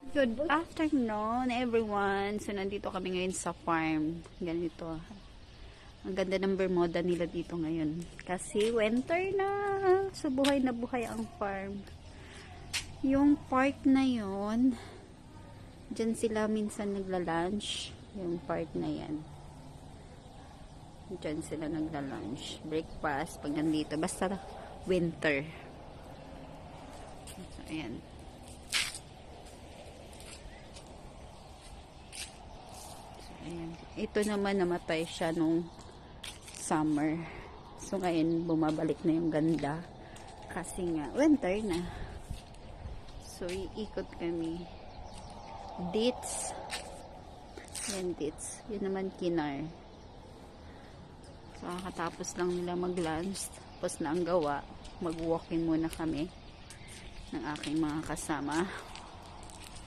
Good afternoon, everyone. So, nandito kami ngayon sa farm. Ganito. Ang ganda ng bermuda nila dito ngayon. Kasi winter na. So, buhay na buhay ang farm. Yung park na yon, dyan sila minsan nagla-lunch. Yung park na yan. Dyan sila nagla-lunch. Breakfast pag nandito. Basta winter. So, ayan. Ayan. Ito naman namatay siya nung summer. So ngayon bumabalik na yung ganda. Kasi nga winter na. So iikot kami. Dates. Yan dates. Yun naman kinar. So kakatapos lang nila mag-lunch. Tapos na ang gawa. Mag-walking muna kami ng aking mga kasama.